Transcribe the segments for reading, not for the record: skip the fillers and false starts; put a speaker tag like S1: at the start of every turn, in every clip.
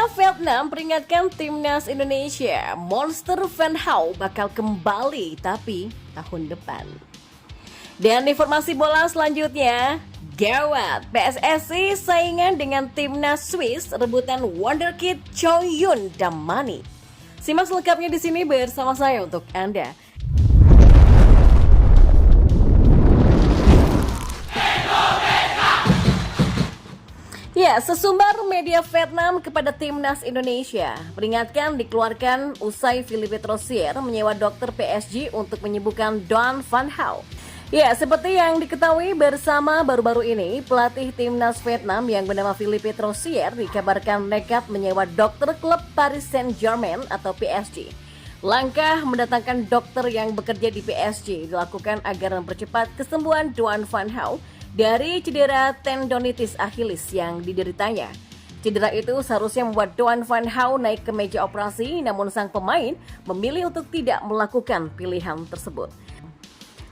S1: Liga Vietnam peringatkan timnas Indonesia, monster Van Hau bakal kembali tapi tahun depan. Dan informasi bola selanjutnya, gawat PSSI saingan dengan timnas Swiss rebutan wonderkid Chow Yun Damani. Simak selengkapnya di sini bersama saya untuk Anda. Ya, sesumbar media Vietnam kepada timnas Indonesia peringatkan dikeluarkan usai Philippe Troussier menyewa dokter PSG untuk menyembuhkan Don Van Hau. Ya, seperti yang diketahui bersama baru-baru ini, pelatih timnas Vietnam yang bernama Philippe Troussier dikabarkan nekat menyewa dokter klub Paris Saint-Germain atau PSG. Langkah mendatangkan dokter yang bekerja di PSG dilakukan agar mempercepat kesembuhan Don Van Hau dari cedera tendonitis Achilles yang dideritanya. Cedera itu seharusnya membuat Don Van Hau naik ke meja operasi, namun sang pemain memilih untuk tidak melakukan pilihan tersebut.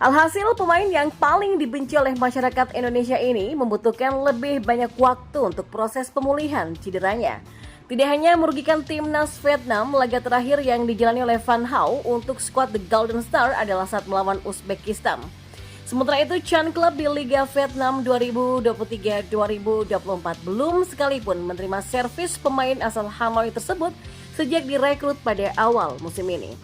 S1: Alhasil, pemain yang paling dibenci oleh masyarakat Indonesia ini membutuhkan lebih banyak waktu untuk proses pemulihan cederanya. Tidak hanya merugikan timnas Vietnam, laga terakhir yang dijalani oleh Van Hau untuk skuad The Golden Star adalah saat melawan Uzbekistan. Sementara itu, Chan Club di Liga Vietnam 2023-2024 belum sekalipun menerima servis pemain asal Hanoi tersebut sejak direkrut pada awal musim ini.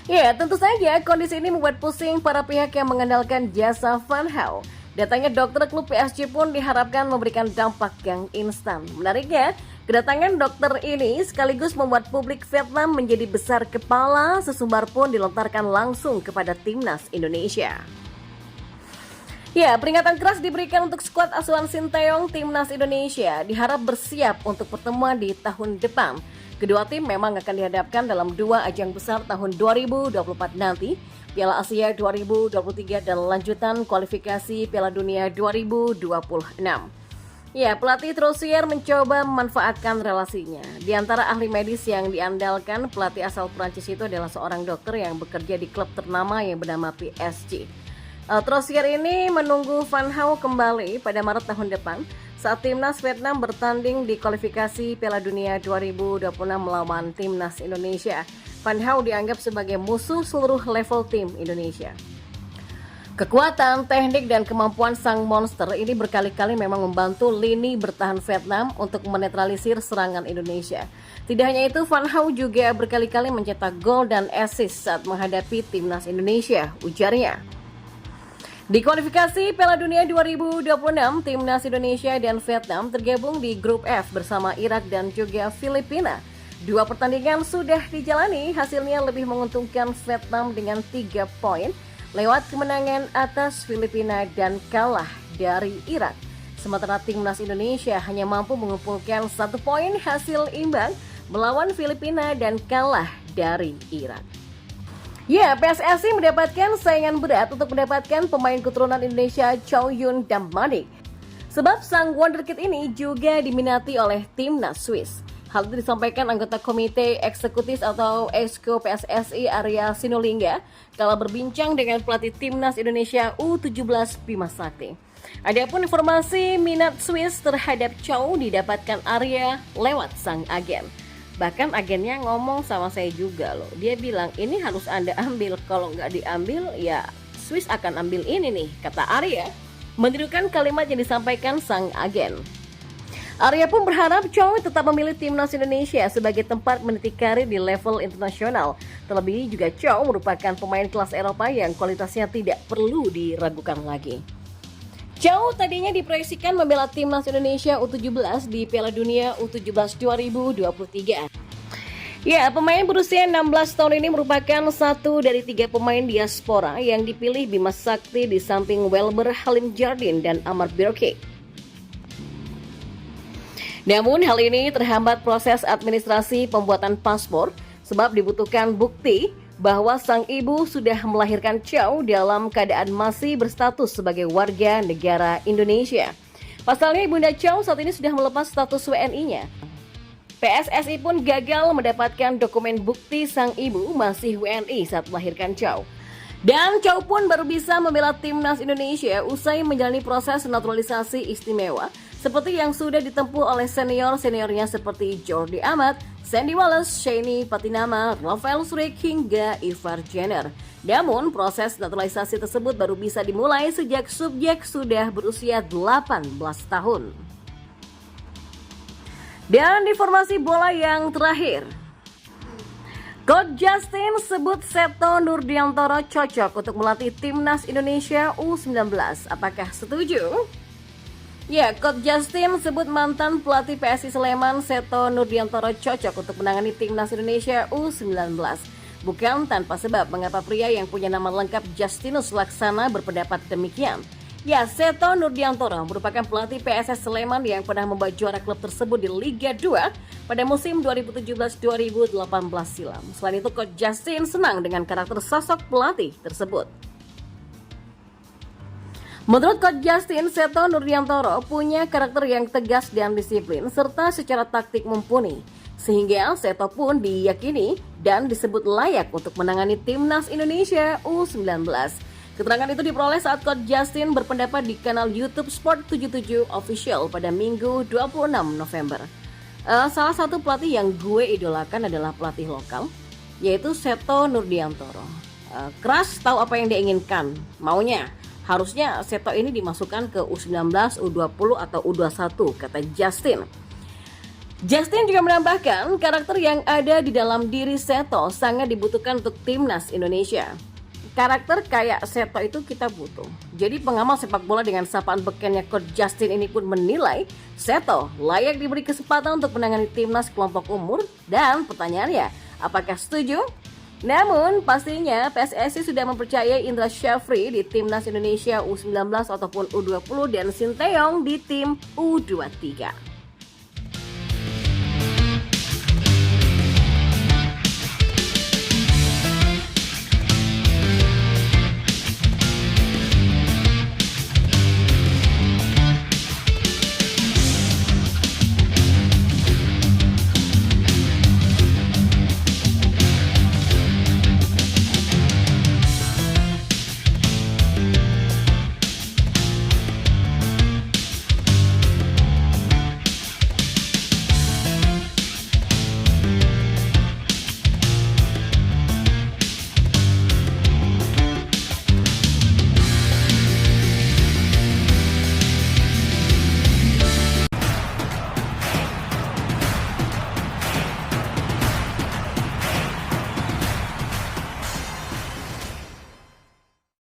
S1: Ya, tentu saja kondisi ini membuat pusing para pihak yang mengandalkan jasa Van Hau. Datangnya dokter klub PSG pun diharapkan memberikan dampak yang instan. Menariknya, kedatangan dokter ini sekaligus membuat publik Vietnam menjadi besar kepala, sesumbar pun dilontarkan langsung kepada timnas Indonesia. Ya, peringatan keras diberikan untuk skuad asuhan Sinteyong timnas Indonesia diharap bersiap untuk pertemuan di tahun depan. Kedua tim memang akan dihadapkan dalam dua ajang besar tahun 2024 nanti, Piala Asia 2023 dan lanjutan kualifikasi Piala Dunia 2026. Ya, pelatih Troussier mencoba memanfaatkan relasinya. Di antara ahli medis yang diandalkan, pelatih asal Prancis itu adalah seorang dokter yang bekerja di klub ternama yang bernama PSG. Troussier ini menunggu Van Hau kembali pada Maret tahun depan saat timnas Vietnam bertanding di kualifikasi Piala Dunia 2026 melawan timnas Indonesia. Van Hau dianggap sebagai musuh seluruh level tim Indonesia. Kekuatan, teknik, dan kemampuan sang monster ini berkali-kali memang membantu lini bertahan Vietnam untuk menetralisir serangan Indonesia. Tidak hanya itu, Van Hau juga berkali-kali mencetak gol dan assist saat menghadapi timnas Indonesia, ujarnya. Di kualifikasi Piala Dunia 2026, timnas Indonesia dan Vietnam tergabung di grup F bersama Irak dan juga Filipina. Dua pertandingan sudah dijalani, hasilnya lebih menguntungkan Vietnam dengan 3 poin lewat kemenangan atas Filipina dan kalah dari Irak. Sementara timnas Indonesia hanya mampu mengumpulkan 1 poin hasil imbang melawan Filipina dan kalah dari Irak. Ya, PSSI mendapatkan saingan berat untuk mendapatkan pemain keturunan Indonesia Chow Yun Damani. Sebab sang wonderkid ini juga diminati oleh timnas Swiss. Hal itu disampaikan anggota Komite Eksekutif atau Exco PSSI Arya Sinulinga kala berbincang dengan pelatih timnas Indonesia U17 Bima Sakti. Adapun informasi minat Swiss terhadap Chow didapatkan Arya lewat sang agen. Bahkan agennya ngomong sama saya juga loh. Dia bilang ini harus Anda ambil. Kalau nggak diambil ya Swiss akan ambil ini nih, kata Arya. Menirukan kalimat yang disampaikan sang agen. Arya pun berharap Chow tetap memilih timnas Indonesia sebagai tempat meniti karir di level internasional. Terlebih juga Chow merupakan pemain kelas Eropa yang kualitasnya tidak perlu diragukan lagi. Chow tadinya diproyeksikan membela timnas Indonesia U17 di Piala Dunia U17 2023. Ya, pemain berusia 16 tahun ini merupakan satu dari 3 pemain diaspora yang dipilih Bima Sakti di samping Welber Halim Jardine dan Amar Birki. Namun hal ini terhambat proses administrasi pembuatan paspor sebab dibutuhkan bukti bahwa sang ibu sudah melahirkan Chow dalam keadaan masih berstatus sebagai warga negara Indonesia. Pasalnya Ibunda Chow saat ini sudah melepas status WNI-nya. PSSI pun gagal mendapatkan dokumen bukti sang ibu masih WNI saat melahirkan Chow. Dan Chow pun baru bisa membela timnas Indonesia usai menjalani proses naturalisasi istimewa seperti yang sudah ditempuh oleh senior-seniornya seperti Jordi Amat, Sandy Wallace, Shani Patinama, Rafael Struijk hingga Ivar Jenner. Namun, proses naturalisasi tersebut baru bisa dimulai sejak subjek sudah berusia 18 tahun. Dan informasi bola yang terakhir, Coach Justin sebut Seto Nurdiantoro cocok untuk melatih timnas Indonesia U19. Apakah setuju? Ya, Coach Justin sebut mantan pelatih PSIS Sleman Seto Nurdiantoro cocok untuk menangani timnas Indonesia U19. Bukan tanpa sebab mengapa pria yang punya nama lengkap Justinus Laksana berpendapat demikian. Ya, Seto Nurdiantoro merupakan pelatih PSS Sleman yang pernah membawa juara klub tersebut di Liga 2 pada musim 2017-2018 silam. Selain itu, Coach Justin senang dengan karakter sosok pelatih tersebut. Menurut Coach Justin, Seto Nurdiantoro punya karakter yang tegas dan disiplin serta secara taktik mumpuni. Sehingga Seto pun diyakini dan disebut layak untuk menangani timnas Indonesia U19. Keterangan itu diperoleh saat Coach Justin berpendapat di kanal YouTube Sport 77 Official pada Minggu 26 November. Salah satu pelatih yang gue idolakan adalah pelatih lokal, yaitu Seto Nurdiantoro. Keras tahu apa yang dia inginkan, maunya. Harusnya Seto ini dimasukkan ke U19, U20 atau U21, kata Justin. Justin juga menambahkan karakter yang ada di dalam diri Seto sangat dibutuhkan untuk timnas Indonesia. Karakter kayak Seto itu kita butuh. Jadi pengamal sepak bola dengan sapaan bekennya Coach Justin ini pun menilai Seto layak diberi kesempatan untuk menangani timnas kelompok umur. Dan pertanyaannya, apakah setuju? Namun pastinya PSSI sudah mempercayai Indra Syafri di timnas Indonesia U19 ataupun U20 dan Sinteyong di tim U23.